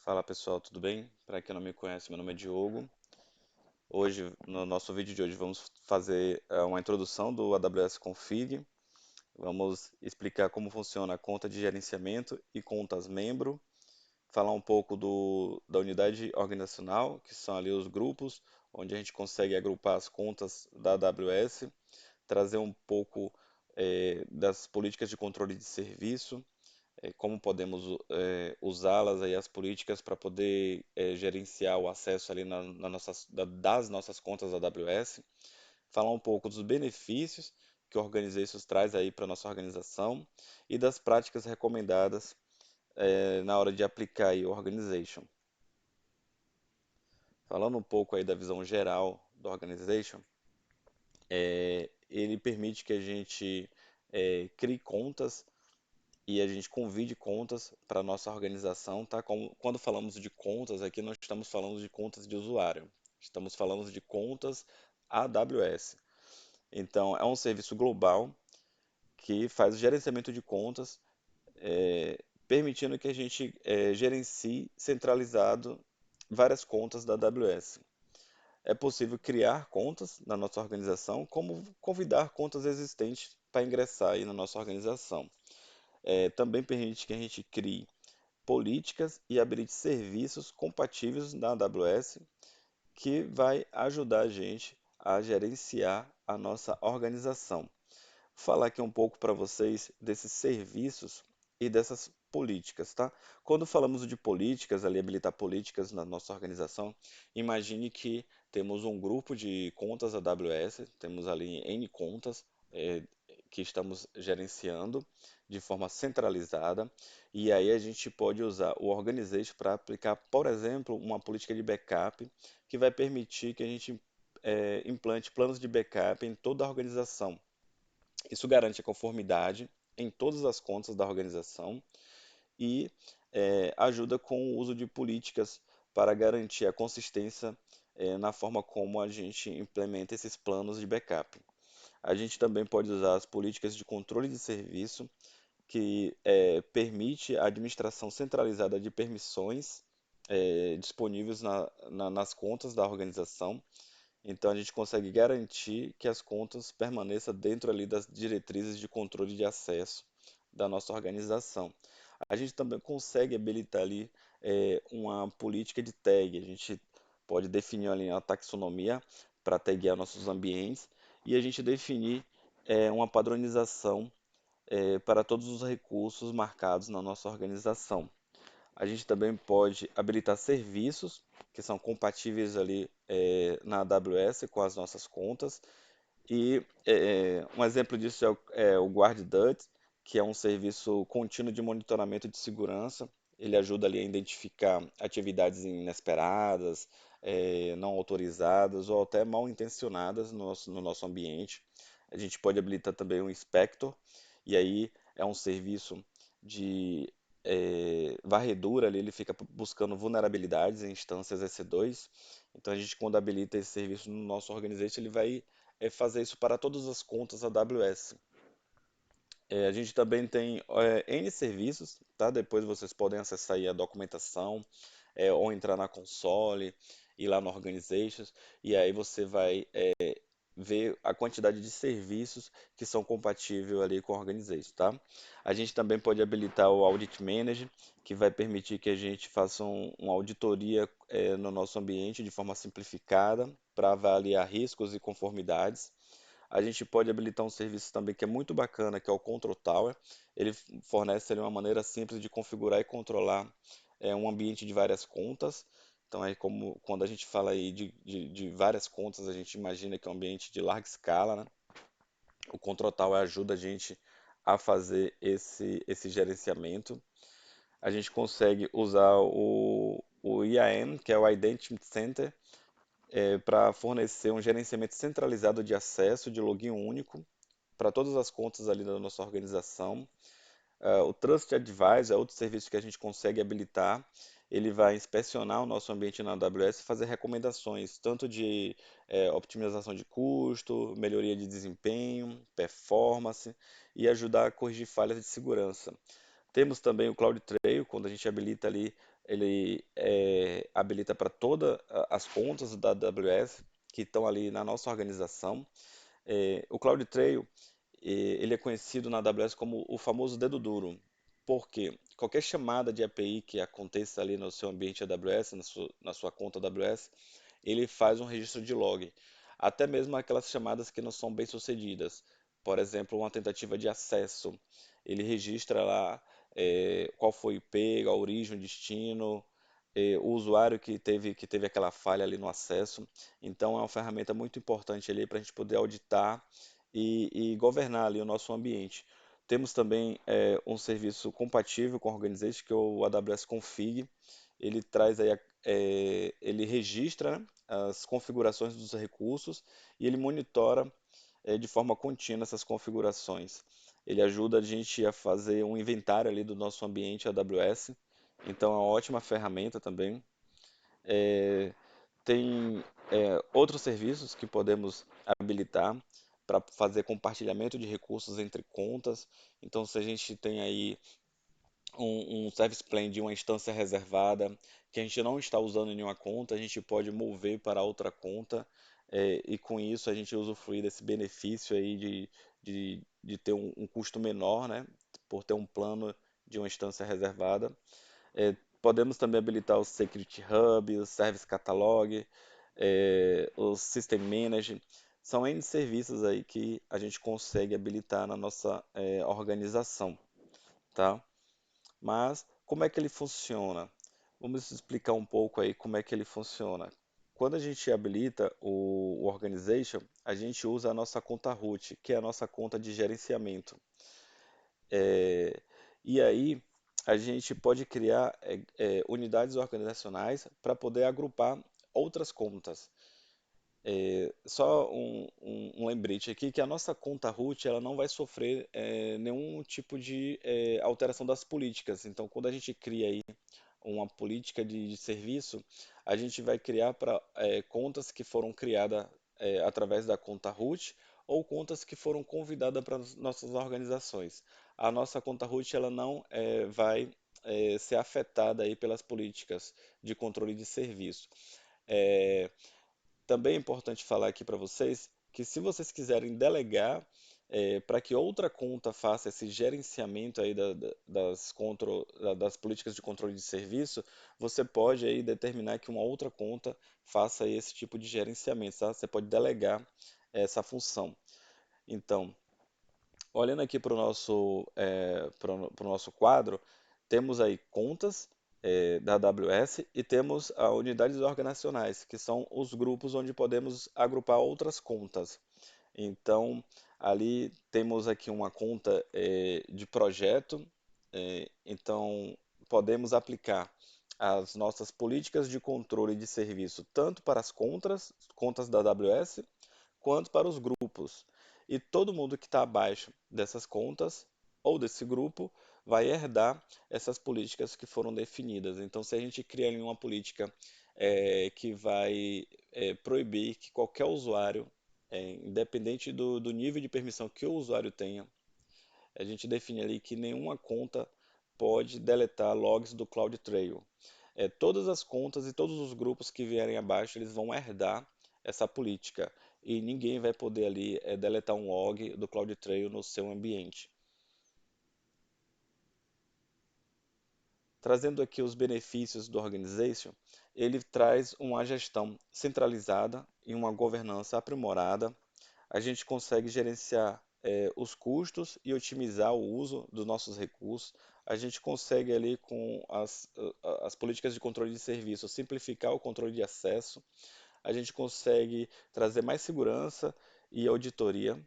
Fala pessoal, tudo bem? Para quem não me conhece, meu nome é Diogo. Hoje, no nosso vídeo de hoje, vamos fazer uma introdução do AWS Config. Vamos explicar como funciona a conta de gerenciamento e contas membro. Falar um pouco da unidade organizacional, que são ali os grupos, onde a gente consegue agrupar as contas da AWS. Trazer um pouco das políticas de controle de serviço, como podemos usá-las aí as políticas para poder gerenciar o acesso ali das nossas contas da AWS, falar um pouco dos benefícios que o Organizations traz aí para nossa organização e das práticas recomendadas na hora de aplicar aí o Organization. Falando um pouco aí da visão geral do Organization, ele permite que a gente crie contas e a gente convide contas para a nossa organização, tá? Quando falamos de contas aqui, nós estamos falando de contas de usuário. Estamos falando de contas AWS. Então, é um serviço global que faz o gerenciamento de contas, permitindo que a gente gerencie centralizado várias contas da AWS. É possível criar contas na nossa organização, como convidar contas existentes para ingressar aí na nossa organização. Também permite que a gente crie políticas e habilite serviços compatíveis na AWS, que vai ajudar a gente a gerenciar a nossa organização. Vou falar aqui um pouco para vocês desses serviços e dessas políticas, tá? Quando falamos de políticas, ali habilitar políticas na nossa organização, imagine que temos um grupo de contas AWS, temos ali N contas, eh, que estamos gerenciando de forma centralizada, e aí a gente pode usar o Organization para aplicar, por exemplo, uma política de backup que vai permitir que a gente implante planos de backup em toda a organização. Isso garante a conformidade em todas as contas da organização e ajuda com o uso de políticas para garantir a consistência na forma como a gente implementa esses planos de backup. A gente também pode usar as políticas de controle de serviço, que permite a administração centralizada de permissões disponíveis nas contas da organização. Então a gente consegue garantir que as contas permaneçam dentro ali das diretrizes de controle de acesso da nossa organização. A gente também consegue habilitar ali uma política de tag. A gente pode definir ali uma taxonomia para taguear nossos ambientes e a gente definir uma padronização para todos os recursos marcados na nossa organização. A gente também pode habilitar serviços que são compatíveis ali na AWS com as nossas contas. E um exemplo disso é o Guard Duty, que é um serviço contínuo de monitoramento de segurança. Ele ajuda ali a identificar atividades inesperadas, não autorizadas ou até mal intencionadas no nosso ambiente. A gente pode habilitar também o Inspector, e aí é um serviço de varredura ali, ele fica buscando vulnerabilidades em instâncias EC2. Então a gente, quando habilita esse serviço no nosso organization, ele vai fazer isso para todas as contas AWS. A gente também tem N serviços, tá? Depois vocês podem acessar aí a documentação, ou entrar na console, ir lá no Organizations, e aí você vai ver a quantidade de serviços que são compatíveis ali com o Organization, tá? A gente também pode habilitar o Audit Manager, que vai permitir que a gente faça uma auditoria no nosso ambiente de forma simplificada para avaliar riscos e conformidades. A gente pode habilitar um serviço também que é muito bacana, que é o Control Tower. Ele fornece ali uma maneira simples de configurar e controlar um ambiente de várias contas. Então, aí, como quando a gente fala aí de várias contas, a gente imagina que é um ambiente de larga escala, né? O Control Tower ajuda a gente a fazer esse gerenciamento. A gente consegue usar o IAM, que é o Identity Center, para fornecer um gerenciamento centralizado de acesso, de login único, para todas as contas ali da nossa organização. O Trust Advisor é outro serviço que a gente consegue habilitar. Ele vai inspecionar o nosso ambiente na AWS e fazer recomendações, tanto de optimização de custo, melhoria de desempenho, performance e ajudar a corrigir falhas de segurança. Temos também o CloudTrail, quando a gente habilita ali ele habilita para todas as contas da AWS que estão ali na nossa organização. O CloudTrail, ele é conhecido na AWS como o famoso dedo duro, porque qualquer chamada de API que aconteça ali no seu ambiente AWS, na sua conta AWS, ele faz um registro de log. Até mesmo aquelas chamadas que não são bem-sucedidas. Por exemplo, uma tentativa de acesso. Ele registra lá qual foi o IP, a origem, o destino, o usuário que teve aquela falha ali no acesso. Então, é uma ferramenta muito importante ali para a gente poder auditar e governar ali o nosso ambiente. Temos também um serviço compatível com a Organization, que é o AWS Config. Ele traz aí, ele registra, né, as configurações dos recursos e ele monitora de forma contínua essas configurações. Ele ajuda a gente a fazer um inventário ali do nosso ambiente AWS, então é uma ótima ferramenta também. É, Tem outros serviços que podemos habilitar para fazer compartilhamento de recursos entre contas. Então, se a gente tem aí um service plan de uma instância reservada que a gente não está usando em nenhuma conta, a gente pode mover para outra conta e com isso a gente usufruir desse benefício aí de ter um custo menor, né, por ter um plano de uma instância reservada. Podemos também habilitar o Security Hub, o Service Catalog, o System Manager. São N serviços aí que a gente consegue habilitar na nossa organização, tá? Mas como é que ele funciona? Vamos explicar um pouco aí como é que ele funciona. Quando a gente habilita o Organization, a gente usa a nossa conta root, que é a nossa conta de gerenciamento. É, e aí a gente pode criar unidades organizacionais para poder agrupar outras contas. Só um lembrete aqui que a nossa conta root ela não vai sofrer nenhum tipo de alteração das políticas. Então, quando a gente cria aí uma política de serviço, a gente vai criar para contas que foram criadas através da conta root ou contas que foram convidadas para as nossas organizações. A nossa conta root ela não vai ser afetada aí pelas políticas de controle de serviço. É, Também é importante falar aqui para vocês que se vocês quiserem delegar para que outra conta faça esse gerenciamento aí das políticas de controle de serviço, você pode aí determinar que uma outra conta faça aí esse tipo de gerenciamento, tá? Você pode delegar essa função. Então, olhando aqui para o nosso quadro, temos aí contas da AWS e temos a unidades organizacionais, que são os grupos onde podemos agrupar outras contas. Então, ali temos aqui uma conta de projeto, então podemos aplicar as nossas políticas de controle de serviço tanto para as contas da AWS, quanto para os grupos. E todo mundo que está abaixo dessas contas ou desse grupo vai herdar essas políticas que foram definidas. Então, se a gente cria ali uma política que vai proibir que qualquer usuário, independente do nível de permissão que o usuário tenha, a gente define ali que nenhuma conta pode deletar logs do CloudTrail. Todas as contas e todos os grupos que vierem abaixo, eles vão herdar essa política e ninguém vai poder ali deletar um log do CloudTrail no seu ambiente. Trazendo aqui os benefícios do Organization, ele traz uma gestão centralizada e uma governança aprimorada. A gente consegue gerenciar os custos e otimizar o uso dos nossos recursos. A gente consegue ali com as políticas de controle de serviço simplificar o controle de acesso. A gente consegue trazer mais segurança e auditoria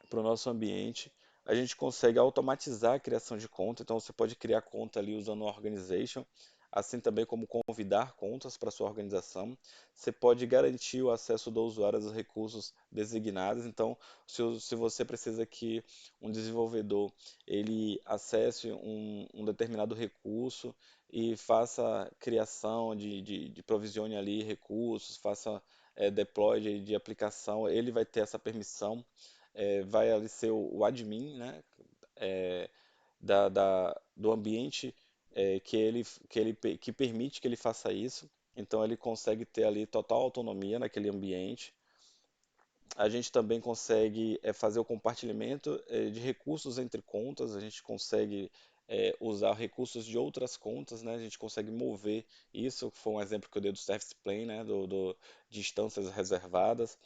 para o nosso ambiente. A gente consegue automatizar a criação de conta, então você pode criar conta ali usando o Organization, assim também como convidar contas para sua organização. Você pode garantir o acesso do usuário aos recursos designados, então se você precisa que um desenvolvedor ele acesse um determinado recurso e faça criação de provisione ali recursos, faça deploy de aplicação, ele vai ter essa permissão, vai ali ser o admin, né, é, do ambiente que permite que ele faça isso. Então ele consegue ter ali total autonomia naquele ambiente. A gente também consegue fazer o compartilhamento de recursos entre contas, a gente consegue usar recursos de outras contas, né? A gente consegue mover isso, que foi um exemplo que eu dei do Service Plane, né? De instâncias reservadas.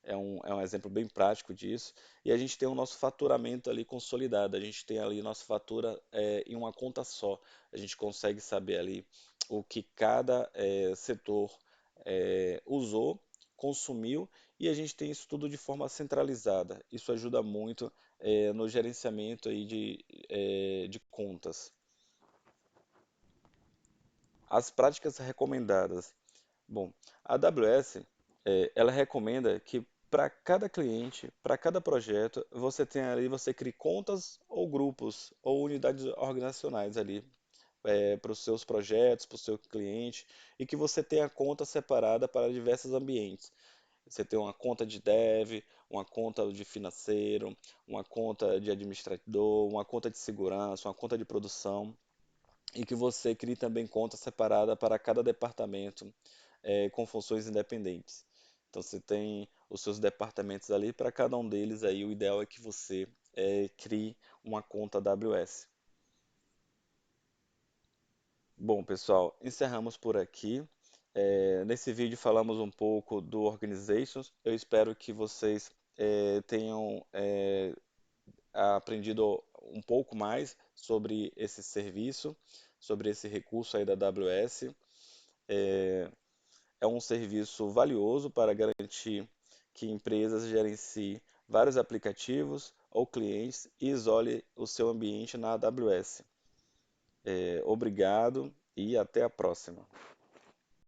É um exemplo bem prático disso. E a gente tem o nosso faturamento ali consolidado. A gente tem ali nossa fatura em uma conta só. A gente consegue saber ali o que cada setor usou, consumiu, e a gente tem isso tudo de forma centralizada. Isso ajuda muito no gerenciamento aí de contas. As práticas recomendadas. Bom, a AWS, ela recomenda que para cada cliente, para cada projeto, você tenha ali, você crie contas ou grupos ou unidades organizacionais ali para os seus projetos, para o seu cliente, e que você tenha conta separada para diversos ambientes. Você tem uma conta de dev, uma conta de financeiro, uma conta de administrador, uma conta de segurança, uma conta de produção, e que você crie também conta separada para cada departamento com funções independentes. Então você tem os seus departamentos ali, para cada um deles aí o ideal é que você crie uma conta AWS. Bom, pessoal, encerramos por aqui. Nesse vídeo falamos um pouco do Organizations. Eu espero que vocês tenham aprendido um pouco mais sobre esse serviço, sobre esse recurso aí da AWS. É um serviço valioso para garantir que empresas gerenciem vários aplicativos ou clientes e isole o seu ambiente na AWS. Obrigado e até a próxima.